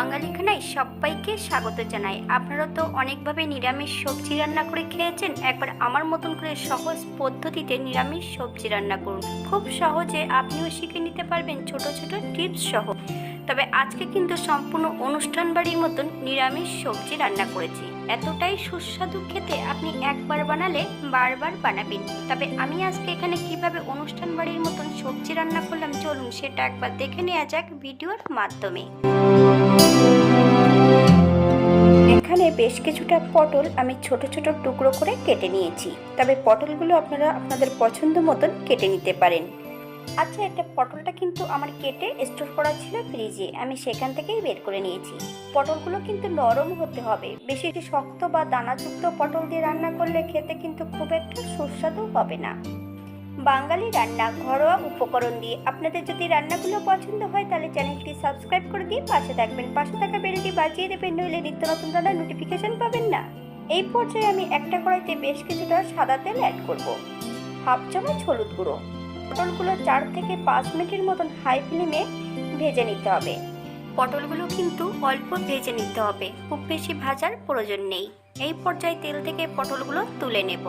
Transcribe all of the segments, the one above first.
বাঙালি খানায় সবাইকে স্বাগত জানাই। আপনারা তো অনেকভাবে নিরামিষ সবজি রান্না করে খেয়েছেন, একবার আমার মতন করে সহজ পদ্ধতিতে নিরামিষ সবজি রান্না করুন। খুব সহজে আপনিও শিখে নিতে পারবেন ছোট ছোট টিপস সহ। তবে আজকে কিন্তু সম্পূর্ণ অনুষ্ঠান বাড়ির মতন নিরামিষ সবজি রান্না করেছি। এতটাই সুস্বাদু খেতে, আপনি একবার বানালে বারবার বানাবেন। তবে আমি আজকে এখানে কিভাবে অনুষ্ঠান বাড়ির মতন সবজি রান্না করলাম, চলুন সেটা একবার দেখে নেওয়া যাক ভিডিওর মাধ্যমে। এখানে বেশ কিছুটা পটল আমি ছোট ছোট টুকরো করে কেটে নিয়েছি। তবে পটলগুলো আপনারা আপনাদের পছন্দ মতন কেটে নিতে পারেন। আচ্ছা, এটা পটলটা কিন্তু আমার কেটে স্টোর করা ছিল ফ্রিজে, আমি সেখান থেকেই বের করে নিয়েছি। পটলগুলো কিন্তু নরম হতে হবে, বেশি শক্ত বা দানাযুক্ত পটল দিয়ে রান্না করলে খেতে কিন্তু খুব একটা সুস্বাদু হবে না। বাঙালি রান্না ঘরোয়া উপকরণ দিয়ে আপনাদের যদি রান্নাগুলো পছন্দ হয় তাহলে চ্যানেলটি সাবস্ক্রাইব করে দিয়ে পাশে থাকবেন, পাশে থাকা বেলটি বাজিয়ে দেবেন, নইলে নিত্য নতুন রান্নার নোটিফিকেশন পাবেন না। এই পর্যায়ে আমি একটা কড়াইতে বেশ কিছুটা সাদা তেল অ্যাড করব, হাফ চামচ হলুদ গুঁড়ো। পটলগুলো 4 থেকে 5 মিনিটের মতন হাই ফ্লেমে ভেজে নিতে হবে। পটলগুলো কিন্তু অল্প ভেজে নিতে হবে, খুব বেশি ভাজার প্রয়োজন নেই। এই পর্যায়ে তেল থেকে পটলগুলো তুলে নেব।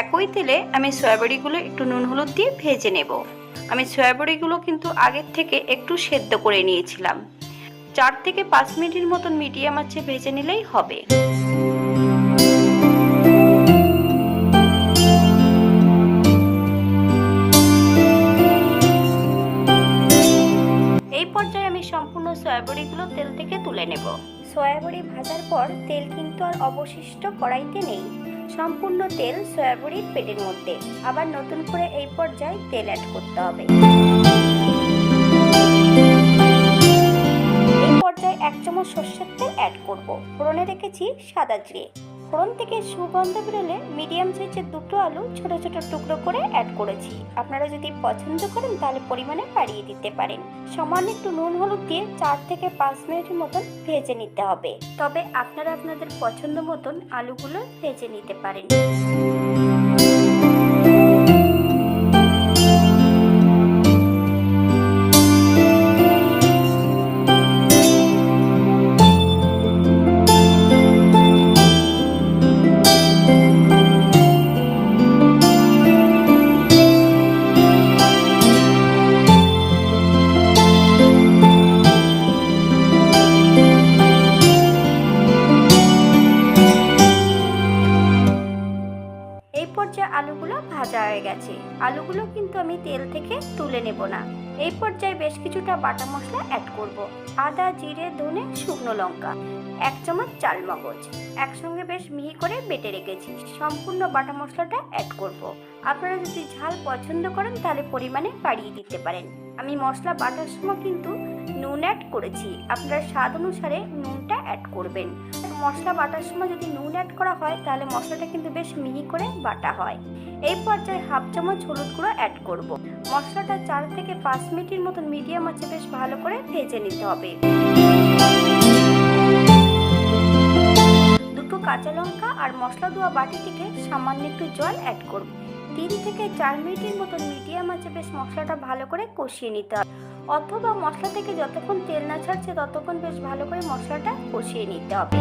একই তেলে আমি সয়াবড়িগুলো একটু নুন হলুদ দিয়ে ভেজে নেব। আমি সয়াবড়িগুলো কিন্তু আগের থেকে একটু সেদ্ধ করে নিয়েছিলাম। 4 থেকে 5 মিনিটের মতন মিডিয়াম আঁচে ভেজে নিলেই হবে। এই পর্যায়ে আমি সম্পূর্ণ সয়াবড়িগুলো তেল থেকে তুলে নেব। সয়াবড়ি ভাজার পর তেল কিন্তু আর অবশিষ্ট কড়াইতে নেই, সম্পূর্ণ তেল সয়াবড়ির পেটের মধ্যে। আবার নতুন করে এই পর্যায়ে তেল অ্যাড করতে হবে। এই পর্যায়ে 1 চামচ সরষের তেল অ্যাড করব। ফোড়নে রেখেছি সাদা জিরে। ফোড়ন থেকে সুগন্ধ বেরোলে মিডিয়াম সাইজের 2টো আলু ছোট ছোট টুকরো করে অ্যাড করেছি। আপনারা যদি পছন্দ করেন তাহলে পরিমাণে বাড়িয়ে দিতে পারেন। সামান্য একটু নুন হলুদ দিয়ে 4 থেকে 5 মিনিটের মতন ভেজে নিতে হবে। তবে আপনারা আপনাদের পছন্দ মতন আলুগুলো ভেজে নিতে পারেন। আলুগুলো ভাজা হয়ে গেছে। আলুগুলো কিন্তু আমি তেল থেকে তুলে নেব না। এই পর্যায়ে বেশ কিছুটা বাটা মশলা অ্যাড করব। আদা, জিরে, ধনে, শুকনো লঙ্কা, 1 চামচ চাল মগজ একসঙ্গে বেশ মিহি করে বেটে রেখেছি। সম্পূর্ণ বাটা মশলাটা অ্যাড করব। আপনারা যদি ঝাল পছন্দ করেন তাহলে পরিমাণে বাড়িয়ে দিতে পারেন। আমি মশলা বাটার সময় কিন্তু নুন অ্যাড করেছি, আপনারা স্বাদ অনুসারে নুনটা অ্যাড করবেন। মশলা বাটার সময় যদি নুন অ্যাড করা হয় তাহলে মশলাটা কিন্তু বেশ মিহি করে বাটা হয়। এই পর্যায়ে হাফ চামচ হলুদ গুঁড়ো অ্যাড করব। মশলাটা 4 থেকে 5 মিনিটের মতন মিডিয়াম আঁচে বেশ ভালো করে ভেজে নিতে হবে। 2টো কাঁচা লঙ্কা আর মশলা দেওয়া বাটি থেকে সামান্য একটু জল অ্যাড করব। 3 থেকে 4 মিনিটের মতন মিডিয়াম আঁচে বেশ মশলাটা ভালো করে কষিয়ে নিতে হবে, অথবা মশলা থেকে যতক্ষণ তেল না ছাড়ছে ততক্ষণ বেশ ভালো করে মশলাটা কষিয়ে নিতে হবে।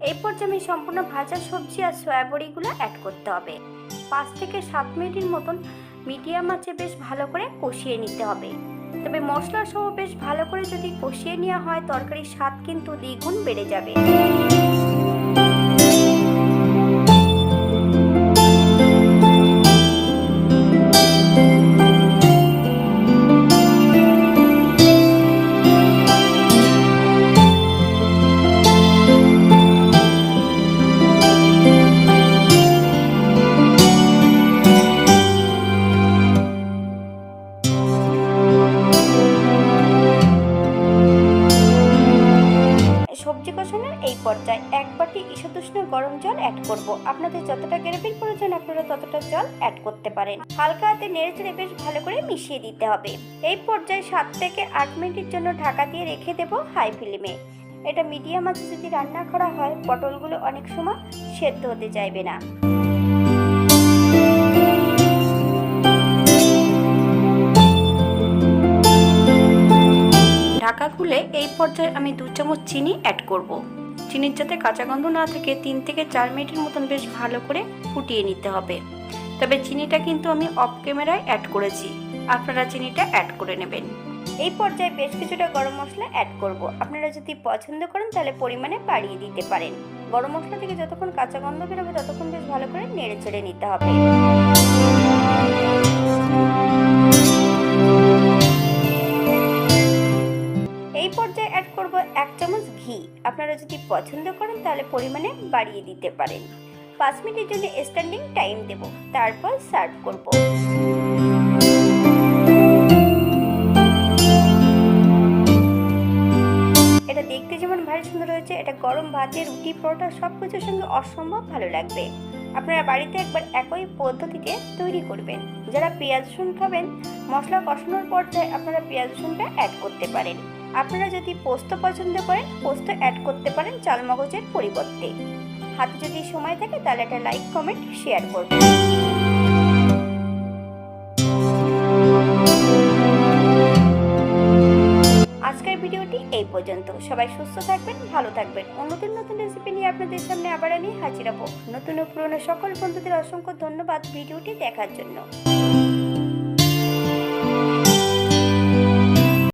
এই পর্যায়ে আমি সম্পূর্ণ ভাজা সবজি আর সয়াবড়িগুলো অ্যাড করতে হবে। 5 থেকে 7 মিনিটের মতন মিডিয়াম আঁচে বেশ ভালো করে কষিয়ে নিতে হবে। তবে মশলা সহ বেশ ভালো করে যদি কষিয়ে নেওয়া হয় তরকারির স্বাদ কিন্তু দ্বিগুণ বেড়ে যাবে। সবজি কষানোর এই পর্যায়ে 1 বাটি ঈষদুষ্ণ গরম জল অ্যাড করব। আপনাদের যতটা গ্রেভির প্রয়োজন আপনারা ততটা জল অ্যাড করতে পারেন। হালকা হাতে নেড়েচেড়ে বেশ ভালো করে মিশিয়ে দিতে হবে। এই পর্যায়ে 7 থেকে 8 মিনিটের জন্য ঢাকা দিয়ে রেখে দেব হাই ফ্লেমে। এটা মিডিয়াম আঁচে যদি রান্না করা হয় পটলগুলো অনেক সময় সেদ্ধ হতে চাইবে না। ঢাকা খুলে এই পর্যায়ে আমি 2 চামচ চিনি অ্যাড করব। চিনির যাতে কাঁচা গন্ধ না থাকে 3 থেকে 4 মিনিটের মতন বেশ ভালো করে ফুটিয়ে নিতে হবে। তবে চিনিটা কিন্তু আমি অফ ক্যামেরায় অ্যাড করেছি, আপনারা চিনিটা অ্যাড করে নেবেন। এই পর্যায়ে বেশ কিছুটা গরম মশলা অ্যাড করব। আপনারা যদি পছন্দ করেন তাহলে পরিমাণে বাড়িয়ে দিতে পারেন। গরম মশলা থেকে যতক্ষণ কাঁচা গন্ধ বেরোবে ততক্ষণ বেশ ভালো করে নেড়ে চেড়ে নিতে হবে। এই পর্যায়ে অ্যাড করব 1 চামচ ঘি। আপনারা যদি পছন্দ করেন তাহলে পরিমাণে বাড়িয়ে দিতে পারেন। 5 মিনিটের জন্য স্ট্যান্ডিং টাইম দেব, তারপর সার্ভ করব। এটা দেখতে যেমন ভারী সুন্দর হয়েছে, এটা গরম ভাতে, রুটি, পরোটা সবকিছুর সঙ্গে অসম্ভব ভালো লাগবে। আপনারা বাড়িতে একবার একই পদ্ধতিতে তৈরি করবেন। যারা পেঁয়াজ রসুন খাবেন, মশলা কষানোর পর্যায়ে আপনারা পেঁয়াজ রসুনটা অ্যাড করতে পারেন। আপনারা যদি পোস্ত পছন্দ করেন পোস্ত অ্যাড করতে পারেন চালমগজের পরিবর্তে। হাতে যদি সময় থাকে তাহলে একটা লাইক, কমেন্ট, শেয়ার করবেন। আজকের ভিডিওটি এই পর্যন্ত। সবাই সুস্থ থাকবেন, ভালো থাকবেন। নতুন নতুন রেসিপি নিয়ে আপনাদের সামনে আবার আমি হাজির হব। নতুন ও পুরনো সকল বন্ধুদের অসংখ্য ধন্যবাদ ভিডিওটি দেখার জন্য।